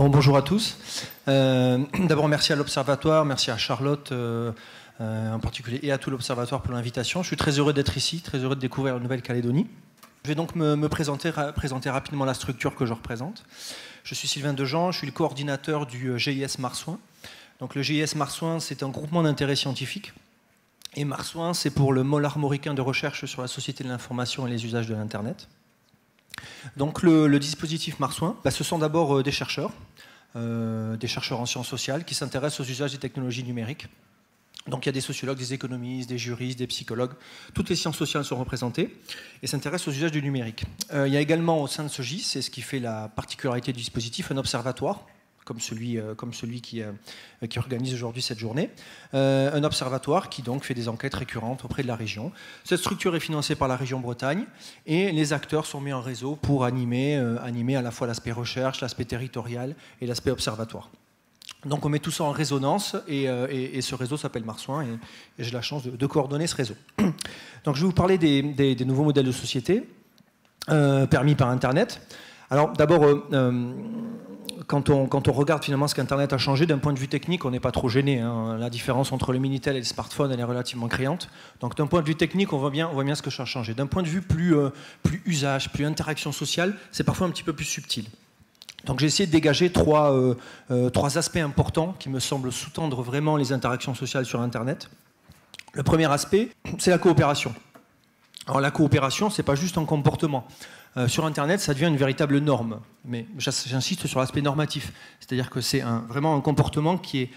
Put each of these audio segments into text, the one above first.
Bon, bonjour à tous. D'abord, merci à l'Observatoire, merci à Charlotte en particulier et à tout l'Observatoire pour l'invitation. Je suis très heureux d'être ici, très heureux de découvrir la Nouvelle-Calédonie. Je vais donc me présenter rapidement la structure que je représente. Je suis Sylvain Dejean, je suis le coordinateur du GIS Marsouin. Donc le GIS Marsouin, c'est un groupement d'intérêt scientifique. Et Marsouin, c'est pour le Môle armoricain de recherche sur la société de l'information et les usages de l'Internet. Donc le dispositif Marsouin, ce sont d'abord des chercheurs en sciences sociales qui s'intéressent aux usages des technologies numériques. Donc il y a des sociologues, des économistes, des juristes, des psychologues. Toutes les sciences sociales sont représentées et s'intéressent aux usages du numérique. Il y a également au sein de ce GIS, c'est ce qui fait la particularité du dispositif, un observatoire, comme celui qui organise aujourd'hui cette journée. Un observatoire qui donc fait des enquêtes récurrentes auprès de la région. Cette structure est financée par la région Bretagne et les acteurs sont mis en réseau pour animer à la fois l'aspect recherche, l'aspect territorial et l'aspect observatoire. Donc on met tout ça en résonance et ce réseau s'appelle Marsouin et j'ai la chance de coordonner ce réseau. Donc je vais vous parler des nouveaux modèles de société permis par Internet. Alors d'abord, quand on regarde finalement ce qu'Internet a changé, d'un point de vue technique, on n'est pas trop gêné. Hein. La différence entre le Minitel et le smartphone, elle est relativement criante. Donc d'un point de vue technique, on voit bien ce que ça a changé. D'un point de vue plus usage, plus interaction sociale, c'est parfois un petit peu plus subtil. Donc j'ai essayé de dégager trois aspects importants qui me semblent sous-tendre vraiment les interactions sociales sur Internet. Le premier aspect, c'est la coopération. Alors la coopération, c'est pas juste un comportement. Sur Internet, ça devient une véritable norme. Mais j'insiste sur l'aspect normatif. C'est-à-dire que c'est vraiment un comportement qui est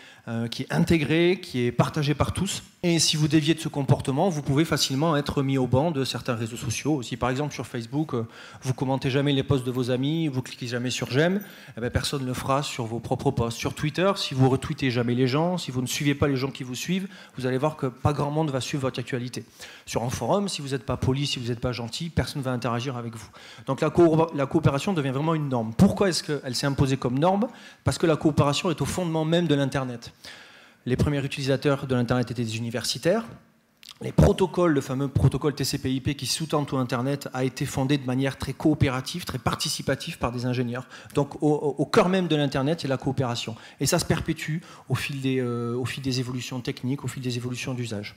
intégré, qui est partagé par tous. Et si vous déviez de ce comportement, vous pouvez facilement être mis au banc de certains réseaux sociaux. Si par exemple sur Facebook, vous commentez jamais les posts de vos amis, vous cliquez jamais sur j'aime, personne ne le fera sur vos propres posts. Sur Twitter, si vous retweetez jamais les gens, si vous ne suivez pas les gens qui vous suivent, vous allez voir que pas grand monde va suivre votre actualité. Sur un forum, si vous n'êtes pas poli, si vous n'êtes pas gentil, personne ne va interagir avec vous. Donc la coopération devient vraiment une norme. Pourquoi est-ce qu'elle s'est imposée comme norme? Parce que la coopération est au fondement même de l'Internet. Les premiers utilisateurs de l'Internet étaient des universitaires. Les protocoles, le fameux protocole TCP/IP qui sous-tend tout Internet, a été fondé de manière très coopérative, très participative par des ingénieurs. Donc au cœur même de l'Internet, il y a la coopération. Et ça se perpétue au fil des évolutions techniques, au fil des évolutions d'usage.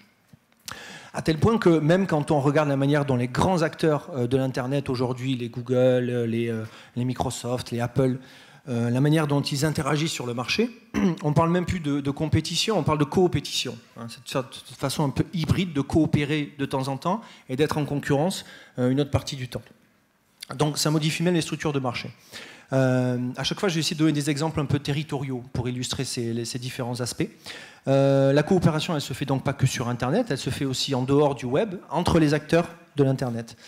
À tel point que même quand on regarde la manière dont les grands acteurs de l'Internet aujourd'hui, les Google, les Microsoft, les Apple, la manière dont ils interagissent sur le marché, on ne parle même plus de compétition, on parle de coopétition. Cette façon un peu hybride de coopérer de temps en temps et d'être en concurrence une autre partie du temps. Donc ça modifie même les structures de marché. À chaque fois, je vais essayer de donner des exemples un peu territoriaux pour illustrer ces différents aspects. La coopération, elle se fait donc pas que sur Internet, elle se fait aussi en dehors du web, entre les acteurs de l'Internet.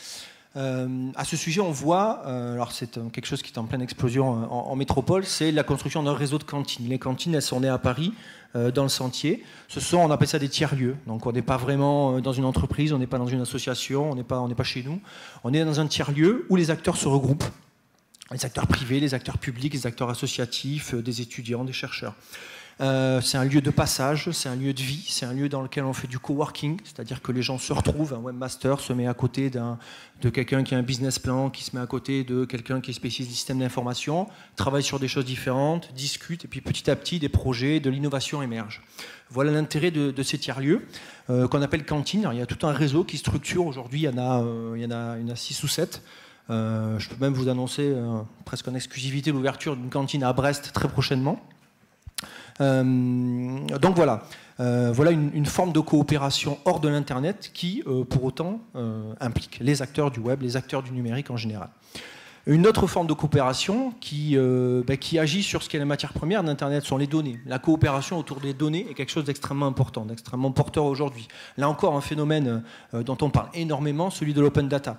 À ce sujet, on voit, alors c'est quelque chose qui est en pleine explosion en métropole, c'est la construction d'un réseau de cantines. Les cantines, elles sont nées à Paris, dans le Sentier. On appelle ça des tiers-lieux. Donc on n'est pas vraiment dans une entreprise, on n'est pas dans une association, on n'est pas chez nous. On est dans un tiers-lieu où les acteurs se regroupent. Les acteurs privés, les acteurs publics, les acteurs associatifs, des étudiants, des chercheurs. C'est un lieu de passage, c'est un lieu de vie, c'est un lieu dans lequel on fait du coworking, c'est-à-dire que les gens se retrouvent, un webmaster se met à côté de quelqu'un qui a un business plan, qui se met à côté de quelqu'un qui est spécialiste du système d'information, travaille sur des choses différentes, discute, et puis petit à petit, des projets, de l'innovation émergent. Voilà l'intérêt de ces tiers-lieux, qu'on appelle cantines. Alors, il y a tout un réseau qui structure, aujourd'hui, il y en a 6 ou 7. Je peux même vous annoncer presque en exclusivité l'ouverture d'une cantine à Brest très prochainement. Donc voilà, une forme de coopération hors de l'Internet qui, pour autant, implique les acteurs du web, les acteurs du numérique en général. Une autre forme de coopération qui agit sur ce qu'est la matière première d'Internet sont les données. La coopération autour des données est quelque chose d'extrêmement important, d'extrêmement porteur aujourd'hui. Là encore, un phénomène dont on parle énormément, celui de l'open data.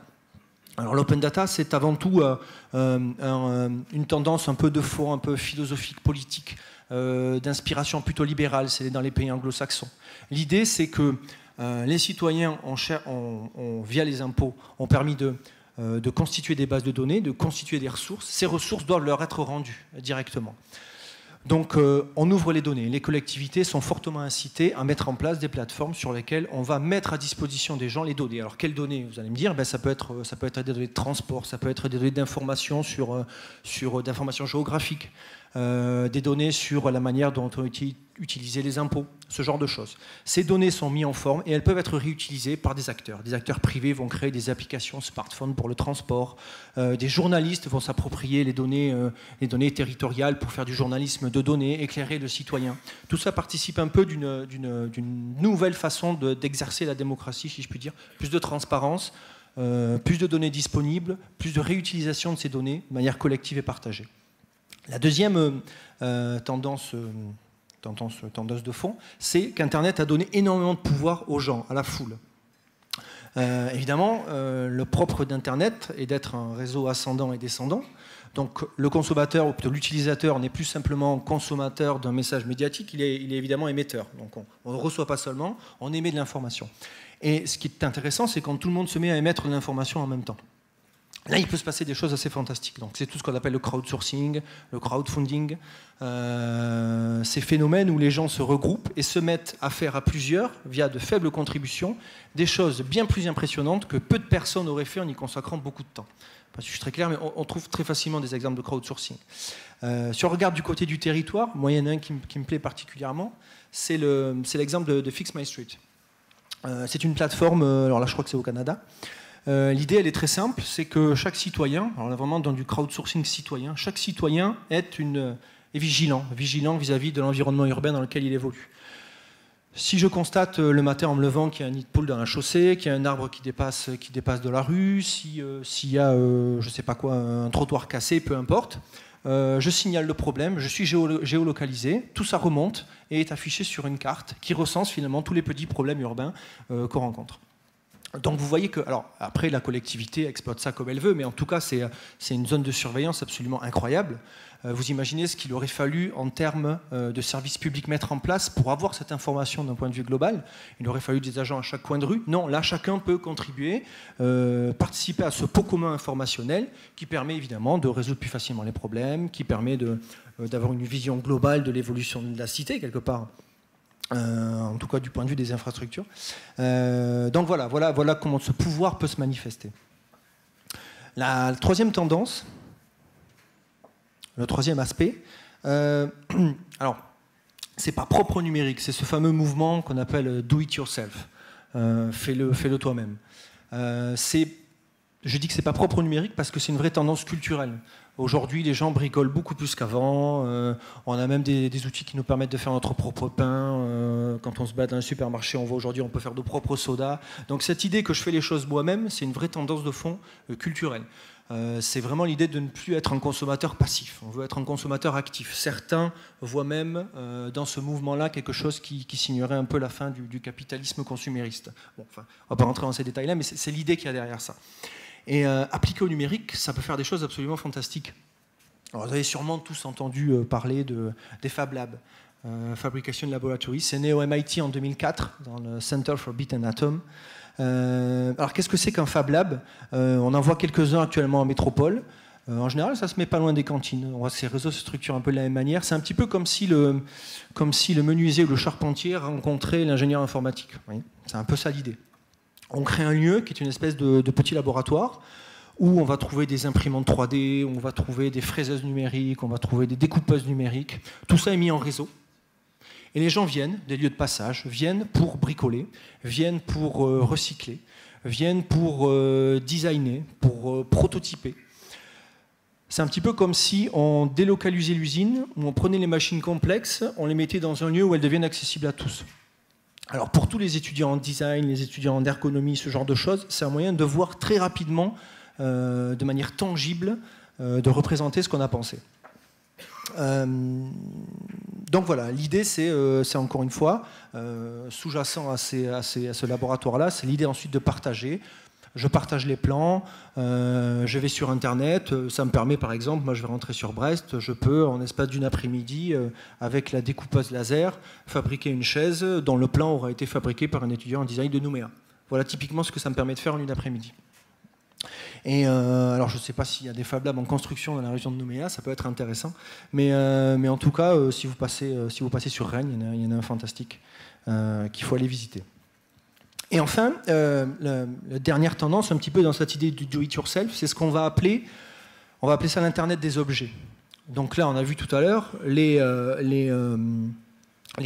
Alors l'open data, c'est avant tout une tendance un peu de fond, un peu philosophique, politique, d'inspiration plutôt libérale, c'est dans les pays anglo-saxons. L'idée, c'est que les citoyens, via les impôts, ont permis de constituer des bases de données, de constituer des ressources. Ces ressources doivent leur être rendues directement. Donc on ouvre les données. Les collectivités sont fortement incitées à mettre en place des plateformes sur lesquelles on va mettre à disposition des gens les données. Alors quelles données? Vous allez me dire, ça peut être des données de transport, ça peut être des données d'information d'informations géographiques, des données sur la manière dont ont été utilisés les impôts, ce genre de choses. Ces données sont mises en forme et elles peuvent être réutilisées par des acteurs. Des acteurs privés vont créer des applications smartphones pour le transport. Des journalistes vont s'approprier les données territoriales pour faire du journalisme de données, éclairer le citoyen. Tout ça participe un peu d'une nouvelle façon d'exercer la démocratie, si je puis dire. Plus de transparence, plus de données disponibles, plus de réutilisation de ces données de manière collective et partagée. La deuxième tendance de fond, c'est qu'Internet a donné énormément de pouvoir aux gens, à la foule. Évidemment, le propre d'Internet est d'être un réseau ascendant et descendant. Donc le consommateur, ou plutôt l'utilisateur, n'est plus simplement consommateur d'un message médiatique, il est évidemment émetteur. Donc on ne reçoit pas seulement, on émet de l'information. Et ce qui est intéressant, c'est quand tout le monde se met à émettre de l'information en même temps. Là, il peut se passer des choses assez fantastiques. Donc, c'est tout ce qu'on appelle le crowdsourcing, le crowdfunding. Ces phénomènes où les gens se regroupent et se mettent à faire à plusieurs, via de faibles contributions, des choses bien plus impressionnantes que peu de personnes auraient fait en y consacrant beaucoup de temps. Parce que je suis très clair, mais on trouve très facilement des exemples de crowdsourcing. Si on regarde du côté du territoire, moi, il y en a un qui me plaît particulièrement, c'est l'exemple de Fix My Street. C'est une plateforme, alors là, je crois que c'est au Canada. L'idée, elle est très simple, c'est que chaque citoyen, alors là vraiment dans du crowdsourcing citoyen, chaque citoyen est vigilant vis-à-vis de l'environnement urbain dans lequel il évolue. Si je constate le matin en me levant qu'il y a un nid de poule dans la chaussée, qu'il y a un arbre qui dépasse de la rue, s'il y a, je sais pas quoi, un trottoir cassé, peu importe, je signale le problème, je suis géolocalisé, tout ça remonte et est affiché sur une carte qui recense finalement tous les petits problèmes urbains qu'on rencontre. Donc vous voyez que, alors après la collectivité exploite ça comme elle veut, mais en tout cas c'est une zone de surveillance absolument incroyable. Vous imaginez ce qu'il aurait fallu en termes de services publics mettre en place pour avoir cette information d'un point de vue global. Il aurait fallu des agents à chaque coin de rue. Non, là chacun peut contribuer, participer à ce pot commun informationnel qui permet évidemment de résoudre plus facilement les problèmes, qui permet d'avoir une vision globale de l'évolution de la cité quelque part. En tout cas du point de vue des infrastructures. Donc voilà comment ce pouvoir peut se manifester. La troisième tendance, le troisième aspect, alors c'est pas propre au numérique, c'est ce fameux mouvement qu'on appelle do it yourself, fais-le toi-même. Je dis que c'est pas propre au numérique parce que c'est une vraie tendance culturelle. Aujourd'hui, les gens bricolent beaucoup plus qu'avant. On a même des outils qui nous permettent de faire notre propre pain. Quand on se bat dans un supermarché, on voit aujourd'hui, on peut faire nos propres sodas. Donc cette idée que je fais les choses moi-même, c'est une vraie tendance de fond culturelle. C'est vraiment l'idée de ne plus être un consommateur passif. On veut être un consommateur actif. Certains voient même dans ce mouvement-là quelque chose qui signerait un peu la fin du capitalisme consumériste. Bon, enfin, on ne va pas rentrer dans ces détails-là, mais c'est l'idée qu'il y a derrière ça. Et appliqué au numérique, ça peut faire des choses absolument fantastiques. Alors, vous avez sûrement tous entendu parler des Fab Labs, Fabrication Laboratory. C'est né au MIT en 2004, dans le Center for Bit and Atom. Alors, qu'est-ce que c'est qu'un Fab Lab? On en voit quelques-uns actuellement en métropole. En général, ça se met pas loin des cantines. On voit que ces réseaux se structurent un peu de la même manière. C'est un petit peu comme si le menuisier ou le charpentier rencontrait l'ingénieur informatique. C'est un peu ça l'idée. On crée un lieu qui est une espèce de petit laboratoire où on va trouver des imprimantes 3D, où on va trouver des fraiseuses numériques, on va trouver des découpeuses numériques. Tout ça est mis en réseau. Et les gens viennent, des lieux de passage, viennent pour bricoler, viennent pour recycler, viennent pour designer, pour prototyper. C'est un petit peu comme si on délocalisait l'usine, où on prenait les machines complexes, on les mettait dans un lieu où elles deviennent accessibles à tous. Alors pour tous les étudiants en design, les étudiants en ergonomie, ce genre de choses, c'est un moyen de voir très rapidement, de manière tangible, de représenter ce qu'on a pensé. Donc voilà, l'idée c'est encore une fois, sous-jacent à ce laboratoire-là, c'est l'idée ensuite de partager. Je partage les plans, je vais sur Internet, ça me permet par exemple, moi je vais rentrer sur Brest, je peux en espace d'une après-midi, avec la découpeuse laser, fabriquer une chaise dont le plan aura été fabriqué par un étudiant en design de Nouméa. Voilà typiquement ce que ça me permet de faire en une après-midi. Et alors je ne sais pas s'il y a des Fab Labs en construction dans la région de Nouméa, ça peut être intéressant, mais en tout cas, si vous passez sur Rennes, il y en a un fantastique qu'il faut aller visiter. Et enfin, la dernière tendance, un petit peu dans cette idée du do-it-yourself, c'est ce qu'on va appeler ça l'Internet des objets. Donc là, on a vu tout à l'heure, les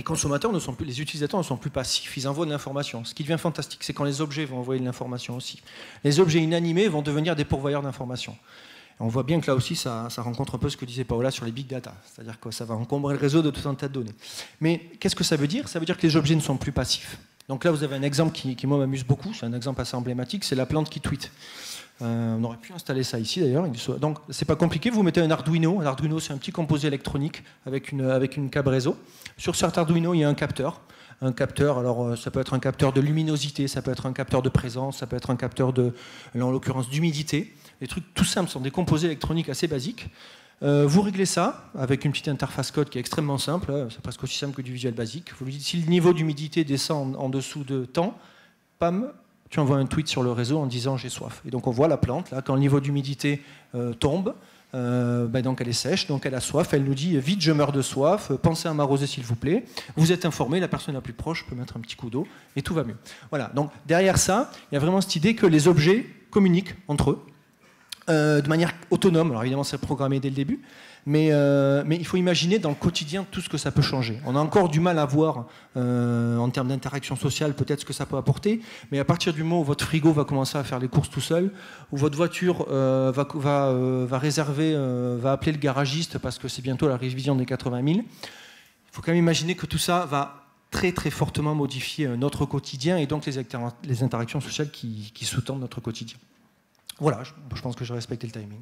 consommateurs ne sont plus, les utilisateurs ne sont plus passifs, ils envoient de l'information. Ce qui devient fantastique, c'est quand les objets vont envoyer de l'information aussi. Les objets inanimés vont devenir des pourvoyeurs d'informations. On voit bien que là aussi, ça rencontre un peu ce que disait Paola sur les big data, c'est-à-dire que ça va encombrer le réseau de tout un tas de données. Mais qu'est-ce que ça veut dire? Ça veut dire que les objets ne sont plus passifs. Donc là, vous avez un exemple qui moi, m'amuse beaucoup, c'est un exemple assez emblématique, c'est la plante qui tweet. On aurait pu installer ça ici d'ailleurs. Donc c'est pas compliqué, vous mettez un Arduino. Un Arduino, c'est un petit composé électronique avec une câble réseau. Sur cet Arduino, il y a un capteur. Un capteur, alors ça peut être un capteur de luminosité, ça peut être un capteur de présence, ça peut être un capteur en l'occurrence d'humidité. Des trucs tout simples, sont des composés électroniques assez basiques. Vous réglez ça avec une petite interface code qui est extrêmement simple, c'est presque aussi simple que du Visual Basic. Vous lui dites si le niveau d'humidité descend en dessous de temps, pam, tu envoies un tweet sur le réseau en disant j'ai soif. Et donc on voit la plante, là, quand le niveau d'humidité tombe, donc elle est sèche, donc elle a soif, elle nous dit vite je meurs de soif, pensez à m'arroser s'il vous plaît. Vous êtes informé, la personne la plus proche peut mettre un petit coup d'eau et tout va mieux. Voilà, donc derrière ça, il y a vraiment cette idée que les objets communiquent entre eux. De manière autonome, alors évidemment c'est programmé dès le début, mais il faut imaginer dans le quotidien tout ce que ça peut changer. On a encore du mal à voir en termes d'interaction sociale peut-être ce que ça peut apporter, mais à partir du moment où votre frigo va commencer à faire les courses tout seul, où votre voiture va réserver, va appeler le garagiste parce que c'est bientôt la révision des 80 000, il faut quand même imaginer que tout ça va très très fortement modifier notre quotidien et donc les interactions sociales qui sous-tendent notre quotidien. Voilà, je pense que j'ai respecté le timing.